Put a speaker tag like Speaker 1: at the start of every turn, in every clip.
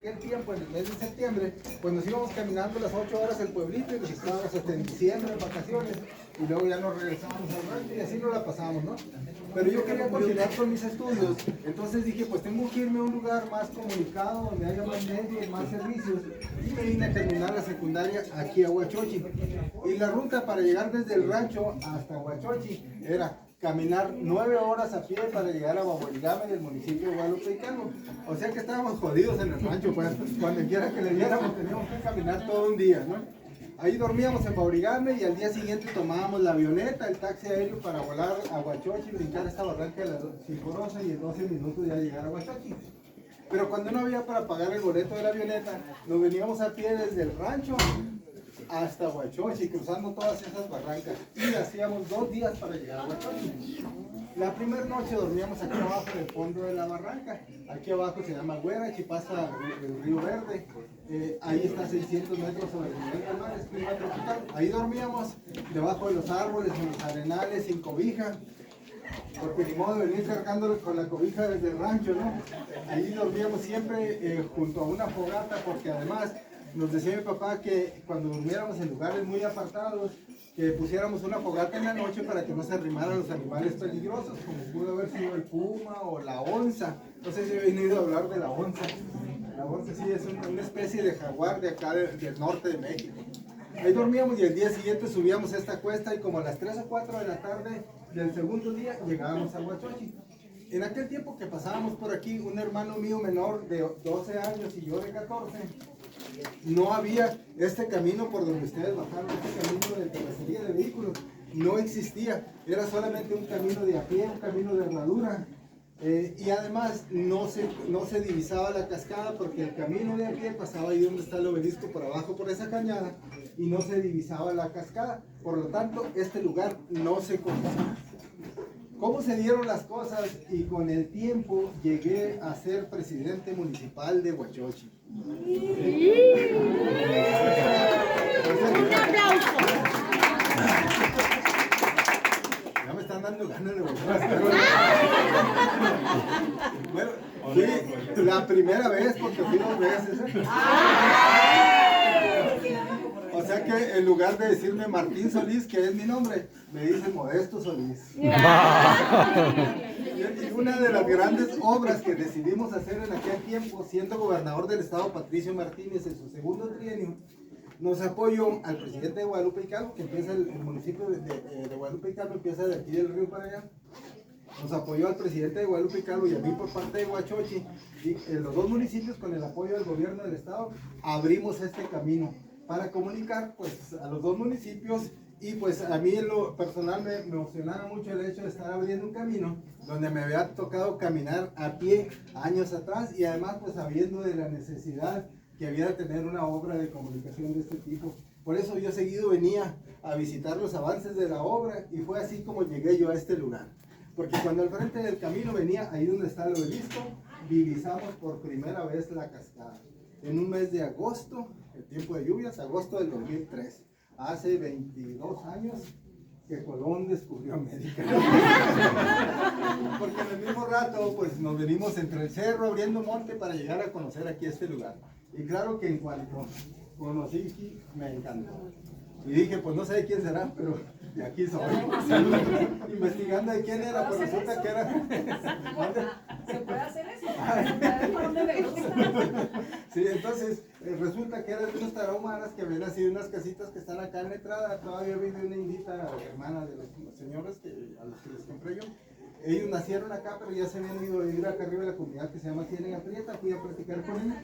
Speaker 1: aquel tiempo, en el mes de septiembre, pues nos íbamos caminando las 8 horas al pueblito y nos estábamos hasta en diciembre en vacaciones y luego ya nos regresábamos al rancho y así nos la pasamos, ¿no? Pero yo quería continuar con mis estudios, entonces dije, pues tengo que irme a un lugar más comunicado, donde haya más medios, más servicios, y me vine a terminar la secundaria aquí a Huachochi. Y la ruta para llegar desde el rancho hasta Huachochi era caminar 9 horas a pie para llegar a Baborigame del municipio de Guadalupe y Calvo. O sea que estábamos jodidos en el rancho, pues cuando quiera que le viéramos teníamos que caminar todo un día, ¿no? Ahí dormíamos en Baborigame y al día siguiente tomábamos la avioneta, el taxi aéreo para volar a Huachochi, brincar esta barranca de la Cincorosa y en 12 minutos ya llegar a Huachochi. Pero cuando no había para pagar el boleto de la avioneta, nos veníamos a pie desde el rancho hasta Huachochi, cruzando todas esas barrancas, y hacíamos 2 días para llegar a Huachochi. La primera noche dormíamos aquí abajo en el fondo de la barranca. Aquí abajo se llama Huerachi, pasa el río Verde. Ahí está a 600 metros sobre el nivel del mar, es clima tropical. Ahí dormíamos debajo de los árboles, en los arenales, sin cobija, porque ni modo de venir cargándolo con la cobija desde el rancho, ¿no? Ahí dormíamos siempre junto a una fogata, porque además nos decía mi papá que cuando durmiéramos en lugares muy apartados, que pusiéramos una fogata en la noche para que no se arrimaran los animales peligrosos, como pudo haber sido el puma o la onza. No sé si he venido a hablar de la onza. La onza sí es una especie de jaguar de acá del norte de México. Ahí dormíamos y el día siguiente subíamos esta cuesta y como a las 3 o 4 de la tarde del segundo día llegábamos a Huachochi. En aquel tiempo que pasábamos por aquí, un hermano mío menor de 12 años y yo de 14, no había este camino por donde ustedes bajaron, este camino de terracería de vehículos, no existía, era solamente un camino de a pie, un camino de herradura, y además no se divisaba la cascada porque el camino de a pie pasaba ahí donde está el obelisco por abajo por esa cañada y no se divisaba la cascada, por lo tanto este lugar no se conocía. ¿Cómo se dieron las cosas? Y con el tiempo llegué a ser presidente municipal de Huachochi. Un aplauso. Ya me están dando ganas de volver. Bueno, fui la primera vez porque fui 2 veces. O sea que en lugar de decirme Martín Solís, que es mi nombre, me dicen Modesto Solís. Y una de las grandes obras que decidimos hacer en aquel tiempo, siendo gobernador del estado Patricio Martínez en su segundo trienio, nos apoyó al presidente de Guadalupe y Calvo, que empieza el municipio de Guadalupe y Calvo, empieza de aquí del río para allá. Nos apoyó al presidente de Guadalupe y Calvo y a mí por parte de Huachochi, y en los 2 municipios con el apoyo del gobierno del estado abrimos este camino para comunicar pues a los 2 municipios. Y pues a mí en lo personal me emocionaba mucho el hecho de estar abriendo un camino donde me había tocado caminar a pie años atrás y además pues sabiendo de la necesidad que había de tener una obra de comunicación de este tipo. Por eso yo seguido venía a visitar los avances de la obra y fue así como llegué yo a este lugar. Porque cuando al frente del camino venía, ahí donde está el obelisco, divisamos por primera vez la cascada. En un mes de agosto, el tiempo de lluvias, agosto del 2003. Hace 22 años que Colón descubrió América. Porque en el mismo rato, pues nos venimos entre el cerro abriendo monte para llegar a conocer aquí este lugar. Y claro que en cuanto conocí aquí, me encantó. Y dije, pues no sé de quién será, pero de aquí soy. Investigando de quién era, pues resulta que era...
Speaker 2: ¿Se puede hacer eso?
Speaker 1: Sí, entonces resulta que eran unos tarahumaras que habían nacido unas casitas que están acá en la entrada. Todavía vive una indita hermana de los señores a los que les compré yo. Ellos nacieron acá, pero ya se habían ido a vivir acá arriba de la comunidad que se llama Ciénega Prieta. Fui a platicar con ellos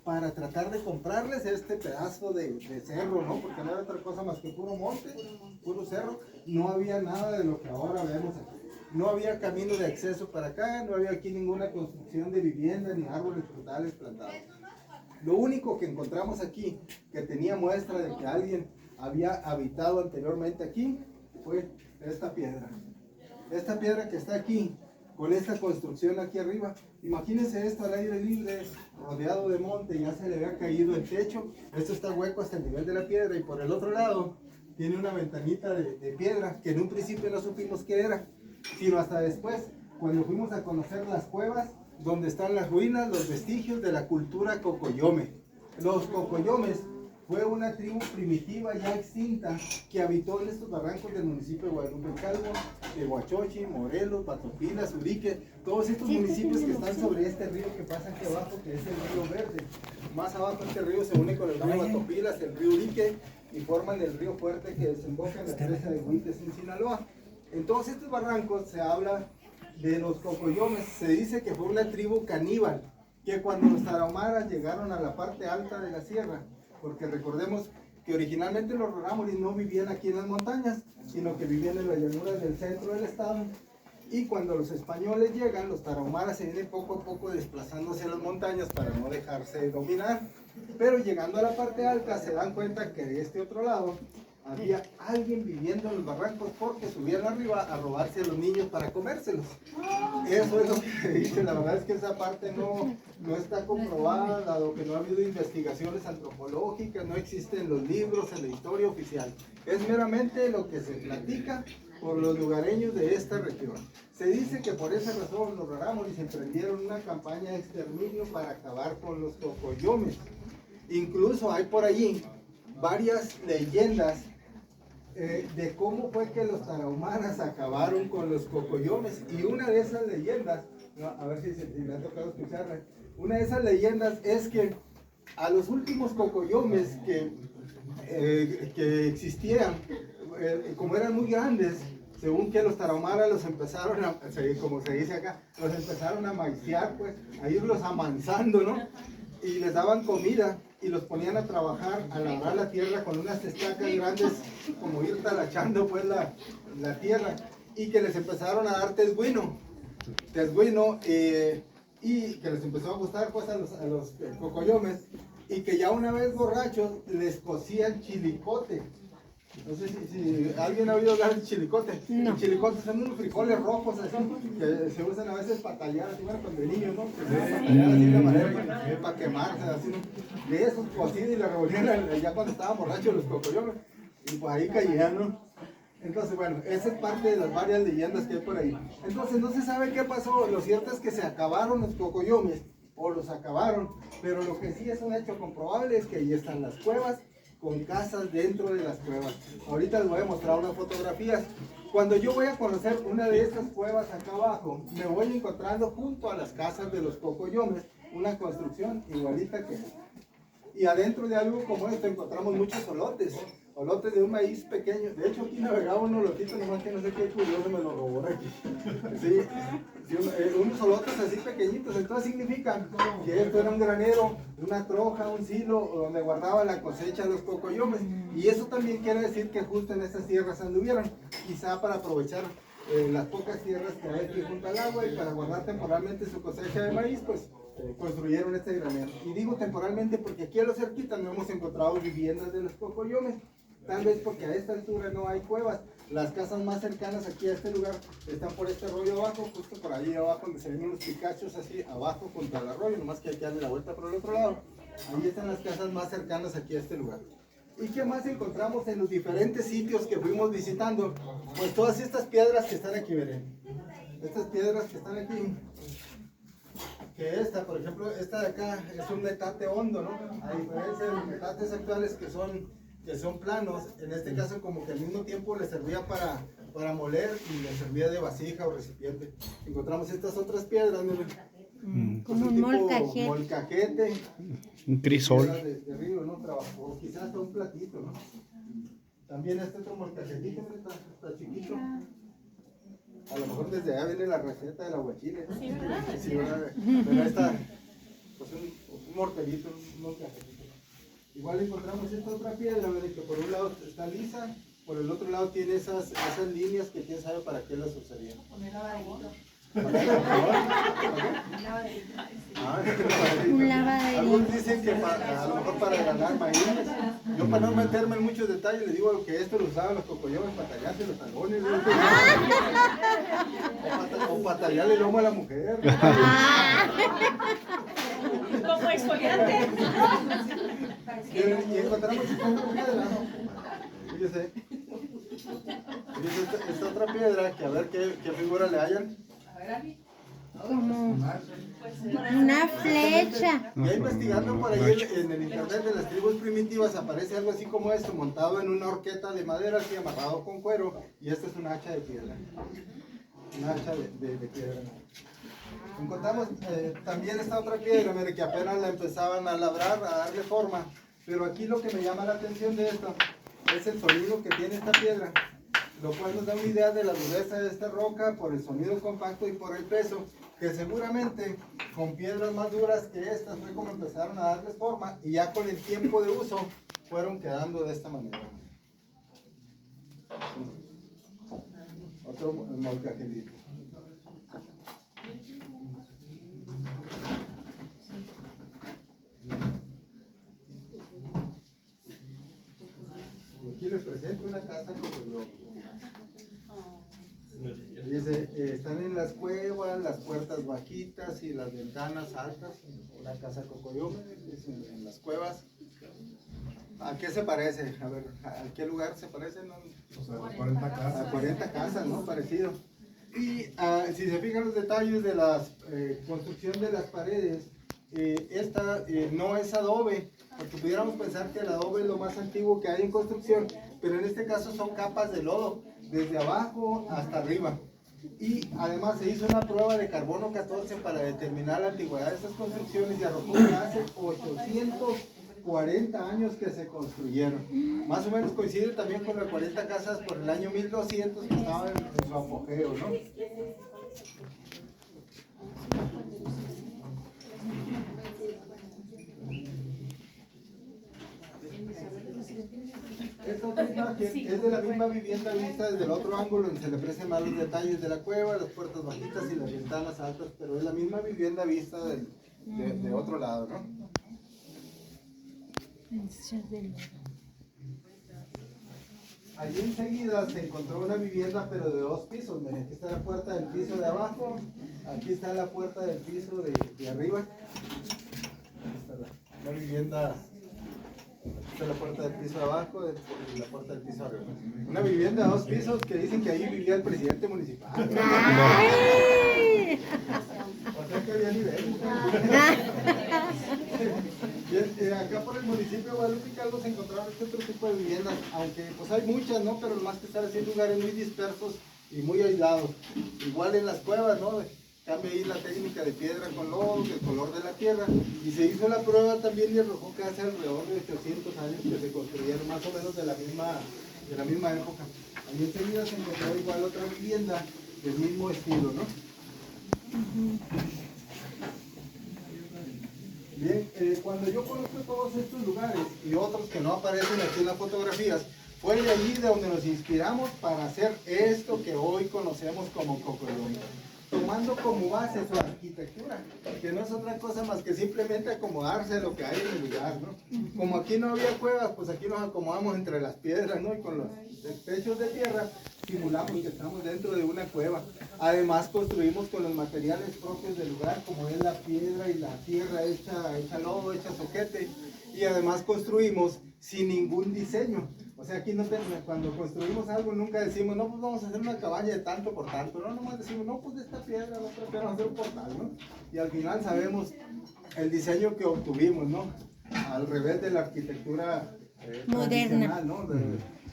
Speaker 1: para tratar de comprarles este pedazo de cerro, ¿no? Porque no era otra cosa más que puro monte, puro cerro. No había nada de lo que ahora vemos aquí. No había camino de acceso para acá, no había aquí ninguna construcción de vivienda ni árboles frutales plantados. Lo único que encontramos aquí, que tenía muestra de que alguien había habitado anteriormente aquí, fue esta piedra. Esta piedra que está aquí, con esta construcción aquí arriba. Imagínense esto al aire libre, rodeado de monte, ya se le había caído el techo. Esto está hueco hasta el nivel de la piedra y por el otro lado tiene una ventanita de piedra que en un principio no supimos qué era, sino hasta después, cuando fuimos a conocer las cuevas, donde están las ruinas, los vestigios de la cultura cocoyome. Los cocoyomes fue una tribu primitiva ya extinta que habitó en estos barrancos del municipio de Guadalupe Calvo, de Huachochi, Morelos, Patopilas, Urique, todos estos municipios que están sobre este río que pasa aquí abajo, que es el río Verde. Más abajo este río se une con el río Patopilas, el río Urique, y forman el río Fuerte que desemboca en la presa de Huites en Sinaloa. En todos estos barrancos se habla de los cocoyomes. Se dice que fue una tribu caníbal, que cuando los tarahumaras llegaron a la parte alta de la sierra, porque recordemos que originalmente los rarámuris no vivían aquí en las montañas, sino que vivían en las llanuras del centro del estado, y cuando los españoles llegan, los tarahumaras se vienen poco a poco desplazándose a las montañas para no dejarse dominar, pero llegando a la parte alta se dan cuenta que de este otro lado había alguien viviendo en los barrancos porque subían arriba a robarse a los niños para comérselos. Eso es lo que se dice. La verdad es que esa parte no está comprobada, dado que no ha habido investigaciones antropológicas, no existen los libros en la historia oficial. Es meramente lo que se platica por los lugareños de esta región. Se dice que por esa razón los rarámuris emprendieron una campaña de exterminio para acabar con los cocoyomes. Incluso hay por allí varias leyendas de cómo fue que los tarahumaras acabaron con los cocoyomes, y una de esas leyendas, a ver si me ha tocado escucharla, una de esas leyendas es que a los últimos cocoyomes que existían, como eran muy grandes, según que los tarahumaras los empezaron como se dice acá, los empezaron a maiciar, pues, a irlos amansando, ¿no? Y les daban comida y los ponían a trabajar, a labrar la tierra con unas estacas grandes, como ir talachando pues la tierra, y que les empezaron a dar tesguino, y que les empezó a gustar pues a los cocoyomes, y que ya una vez borrachos les cocían chilicote. No sé si alguien ha oído hablar de chilicote. No. Chilicotes son unos frijoles rojos así, que se usan a veces para tallar, así, bueno, cuando de niños, ¿no? Que se usan para tallar así de manera para quemarse, así, ¿no? De esos cocidos y la revolvían ya cuando estaban borrachos los cocoyomes, y pues ahí caían, ¿no? Entonces, bueno, esa es parte de las varias leyendas que hay por ahí. Entonces, no se sabe qué pasó. Lo cierto es que se acabaron los cocoyomes, o los acabaron, pero lo que sí es un hecho comprobable es que ahí están las cuevas, con casas dentro de las cuevas. Ahorita les voy a mostrar unas fotografías. Cuando yo voy a conocer una de estas cuevas acá abajo, me voy encontrando junto a las casas de los cocoyomes una construcción igualita que esta. Y adentro de algo como esto encontramos muchos olotes de un maíz pequeño. De hecho aquí navegaba un olotito, nomás que no sé qué curioso me lo robó aquí. Sí, unos olotes así pequeñitos. Entonces significa que esto era un granero, una troja, un silo donde guardaba la cosecha de los cocoyomes. Y eso también quiere decir que justo en estas tierras anduvieron, quizá para aprovechar las pocas tierras que hay aquí junto al agua, y para guardar temporalmente su cosecha de maíz, pues construyeron este granero. Y digo temporalmente porque aquí a lo cerquita no hemos encontrado viviendas de los cocoyomes, tal vez porque a esta altura no hay cuevas. Las casas más cercanas aquí a este lugar están por este arroyo abajo, justo por allí abajo donde se ven unos picachos así abajo contra el arroyo, nomás que hay que darle la vuelta por el otro lado. Ahí están las casas más cercanas aquí a este lugar. ¿Y qué más encontramos en los diferentes sitios que fuimos visitando? Pues todas estas piedras que están aquí, miren. Estas piedras que están aquí, que esta, por ejemplo, esta de acá es un metate hondo, ¿no? A diferencia de los metates actuales que son planos, en este caso como que al mismo tiempo le servía para moler y le servía de vasija o recipiente. Encontramos estas otras piedras, miren.
Speaker 3: Como un molcajete.
Speaker 1: Molcajete.
Speaker 4: Un crisol.
Speaker 1: De río, ¿no? Trabajó, quizás hasta un platito, ¿no? También este otro molcajetito, está chiquito. A lo mejor desde allá viene la receta del aguachile, ¿no? Sí, ¿verdad? Sí, ¿verdad? Pero ahí está, pues un morterito, un molcajetito. Igual encontramos esta otra piedra, ¿verdad? Que por un lado está lisa, por el otro lado tiene esas líneas que quién sabe para qué las usarían.
Speaker 2: Poner lavadito.
Speaker 3: Un lavadero.
Speaker 1: Algunos dicen que a lo mejor para ganar maíz. Yo, para no meterme en muchos detalles, le digo que esto lo usaban los cocoyomes para tallarse los talones, ¿no? O para tallarle el lomo a la mujer.
Speaker 2: Como exfoliante.
Speaker 1: Y encontramos esta otra piedra. Fíjese. Esta otra piedra, que a ver qué figura le hayan.
Speaker 2: A ver, Ani.
Speaker 3: como una flecha.
Speaker 1: Ya investigando por ahí en el internet de las tribus primitivas aparece algo así como esto, montado en una horqueta de madera así amarrado con cuero, y esta es una hacha de piedra. Una hacha de piedra. Encontramos también esta otra piedra, mire, que apenas la empezaban a labrar, a darle forma, pero aquí lo que me llama la atención de esto es el sonido que tiene esta piedra, lo cual nos da una idea de la dureza de esta roca por el sonido compacto y por el peso, que seguramente con piedras más duras que estas fue como empezaron a darles forma, y ya con el tiempo de uso fueron quedando de esta manera. Otro molcajelito. Aquí les presento una casa con el globo. Dice, están en las cuevas, las puertas bajitas y las ventanas altas. Una casa cocoyome, en las cuevas. ¿A qué se parece? A ver, ¿a qué lugar se parece? ¿No?
Speaker 4: O sea, 40 casas.
Speaker 1: A 40 casas, ¿no? Parecido. Y si se fijan los detalles de la construcción de las paredes, esta no es adobe, porque pudiéramos pensar que el adobe es lo más antiguo que hay en construcción, pero en este caso son capas de lodo, desde abajo hasta arriba. Y además se hizo una prueba de carbono 14 para determinar la antigüedad de estas construcciones y arrojó que hace 840 años que se construyeron. Más o menos coincide también con las 40 casas por el año 1200 que estaban en su apogeo, ¿no? Esta otra imagen es de la misma vivienda vista desde el otro ángulo, donde se le aprecian más los detalles de la cueva, las puertas bajitas y las ventanas altas, pero es la misma vivienda vista de otro lado, ¿no? Allí enseguida se encontró una vivienda, pero de 2 pisos. Miren, aquí está la puerta del piso de abajo, aquí está la puerta del piso de arriba. Aquí está la vivienda. Esta es la puerta del piso de abajo y la puerta del piso de arriba. Una vivienda de 2 pisos que dicen que ahí vivía el presidente municipal.
Speaker 3: ¡Ay!
Speaker 1: O sea que había niveles. Bien, acá por el municipio de Guadalupe Calvo se encontraron este otro tipo de viviendas, aunque pues hay muchas, ¿no? Pero más que estar así en lugares muy dispersos y muy aislados. Igual en las cuevas, ¿no? Cambia ahí la técnica de piedra con lodo, el color de la tierra, y se hizo la prueba también y arrojó que hace alrededor de 800 años que se construyeron más o menos de la misma época. Allí enseguida se encontró igual otra vivienda del mismo estilo, ¿no? Bien, cuando yo conozco todos estos lugares y otros que no aparecen aquí en las fotografías, fue de allí de donde nos inspiramos para hacer esto que hoy conocemos como Cocolonia, tomando como base su arquitectura, que no es otra cosa más que simplemente acomodarse a lo que hay en el lugar, ¿no? Como aquí no había cuevas, pues aquí nos acomodamos entre las piedras, ¿no? Y con los techos de tierra simulamos que estamos dentro de una cueva. Además construimos con los materiales propios del lugar, como es la piedra y la tierra hecha lodo, hecha soquete, y además construimos sin ningún diseño. O sea, aquí no cuando construimos algo nunca decimos, no, pues vamos a hacer una cabaña de tanto por tanto, no, nomás decimos, no, pues de esta piedra, la otra piedra, vamos a hacer un portal, ¿no? Y al final sabemos el diseño que obtuvimos, ¿no? Al revés de la arquitectura
Speaker 3: moderna,
Speaker 1: ¿no?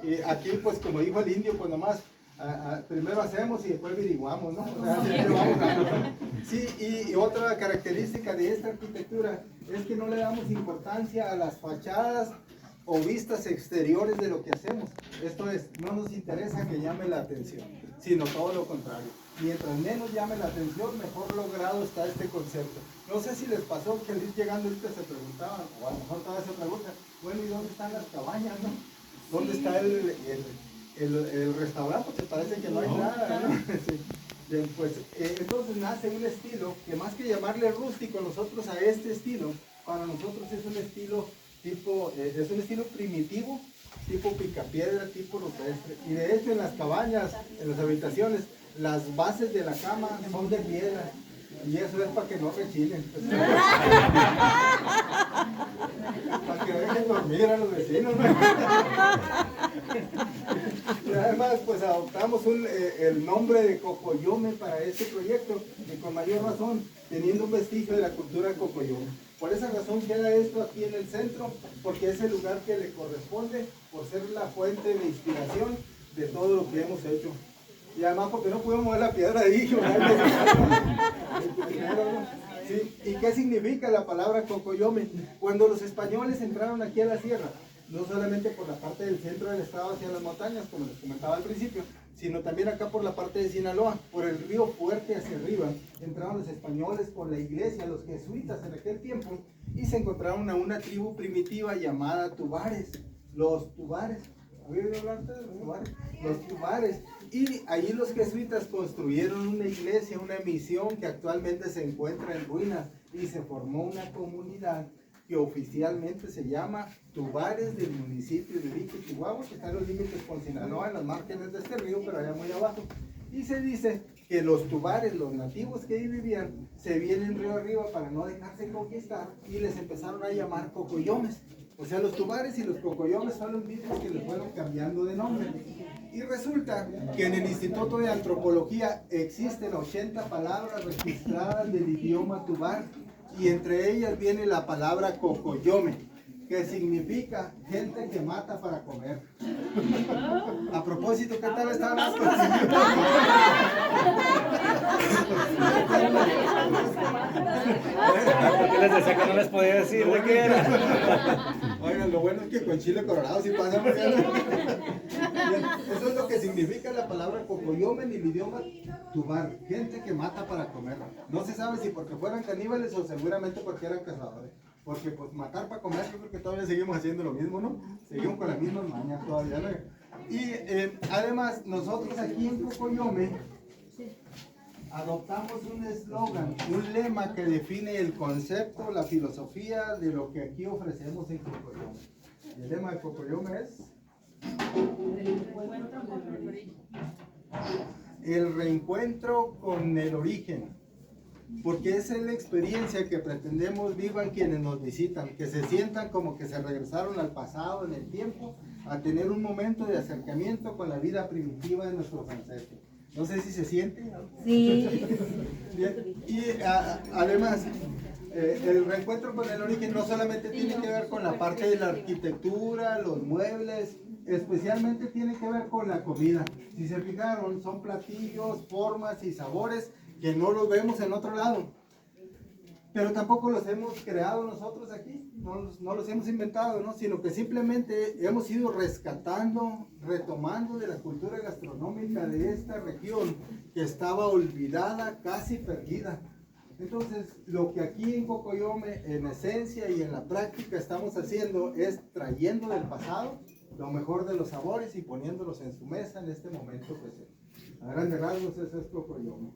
Speaker 1: Y aquí, pues como dijo el indio, pues nomás, primero hacemos y después averiguamos, ¿no? O sea, siempre vamos dando, ¿no? Sí, y otra característica de esta arquitectura es que no le damos importancia a las fachadas o vistas exteriores de lo que hacemos. Esto es, no nos interesa que llame la atención, sino todo lo contrario. Mientras menos llame la atención, mejor logrado está este concepto. No sé si les pasó que al ir llegando ahorita se preguntaban, o a lo mejor todavía se preguntan, bueno, ¿y dónde están las cabañas, no? ¿Dónde está el restaurante? Porque parece que no hay nada, ¿no? Sí. Bien, pues entonces nace un estilo que más que llamarle rústico nosotros a este estilo, para nosotros es un estilo tipo, es un estilo primitivo, tipo picapiedra, tipo rupestre. Y de hecho en las cabañas, en las habitaciones, las bases de la cama son de piedra. Y eso es para que no rechinen. Pues, para que dejen dormir a los vecinos. Y además además, pues adoptamos el nombre de Cocoyome para este proyecto, y con mayor razón, teniendo un vestigio de la cultura Cocoyome. Por esa razón queda esto aquí en el centro, porque es el lugar que le corresponde por ser la fuente de inspiración de todo lo que hemos hecho. Y además porque no podemos mover la piedra de ahí. Sí. ¿Y qué significa la palabra Cocoyome? Cuando los españoles entraron aquí a la sierra, no solamente por la parte del centro del estado hacia las montañas, como les comentaba al principio, sino también acá por la parte de Sinaloa, por el río Fuerte hacia arriba, entraron los españoles por la iglesia, los jesuitas en aquel tiempo, y se encontraron a una tribu primitiva llamada Tubares, los Tubares. ¿Había oído hablar de los Tubares? Los Tubares. Y allí los jesuitas construyeron una iglesia, una misión que actualmente se encuentra en ruinas, y se formó una comunidad que oficialmente se llama Tubares del municipio de Vique, Chihuahua, que está en los límites con Sinaloa, en las márgenes de este río, pero allá muy abajo. Y se dice que los Tubares, los nativos que ahí vivían, se vienen río arriba para no dejarse conquistar y les empezaron a llamar Cocoyomes. O sea, los Tubares y los Cocoyomes son los mismos que les fueron cambiando de nombre. Y resulta que en el Instituto de Antropología existen 80 palabras registradas del idioma Tubar, y entre ellas viene la palabra Cocoyome, que significa gente que mata para comer. A propósito, ¿qué tal estaban las cosas?
Speaker 4: ¿Por qué les decía que no les podía decir de qué era?
Speaker 1: Oigan, lo bueno es que con chile colorado sí pasa. Eso es lo que significa la palabra Cocoyome en el idioma Tubar, gente que mata para comer. No se sabe si porque fueran caníbales o seguramente porque eran cazadores. Porque pues matar para comer, yo creo que todavía seguimos haciendo lo mismo, ¿no? Seguimos con las mismas mañas todavía, ¿no? Y además, nosotros aquí en Cocoyome adoptamos un eslogan, un lema que define el concepto, la filosofía de lo que aquí ofrecemos en Cocoyome. Y el lema de Cocoyome es el reencuentro con el origen, porque esa es la experiencia que pretendemos vivan quienes nos visitan, que se sientan como que se regresaron al pasado en el tiempo, a tener un momento de acercamiento con la vida primitiva de nuestros ancestros. No sé si se siente.
Speaker 3: Sí.
Speaker 1: Bien. Y además, el reencuentro con el origen no solamente tiene que ver con la parte de la arquitectura, los muebles, especialmente tiene que ver con la comida. Si se fijaron, son platillos, formas y sabores que no los vemos en otro lado. Pero tampoco los hemos creado nosotros aquí, no los hemos inventado, ¿no? Sino que simplemente hemos ido rescatando, retomando de la cultura gastronómica de esta región que estaba olvidada, casi perdida. Entonces, lo que aquí en Cocoyome, en esencia y en la práctica estamos haciendo es trayendo del pasado lo mejor de los sabores y poniéndolos en su mesa en este momento presente. A grandes rasgos, eso es Cocoyome.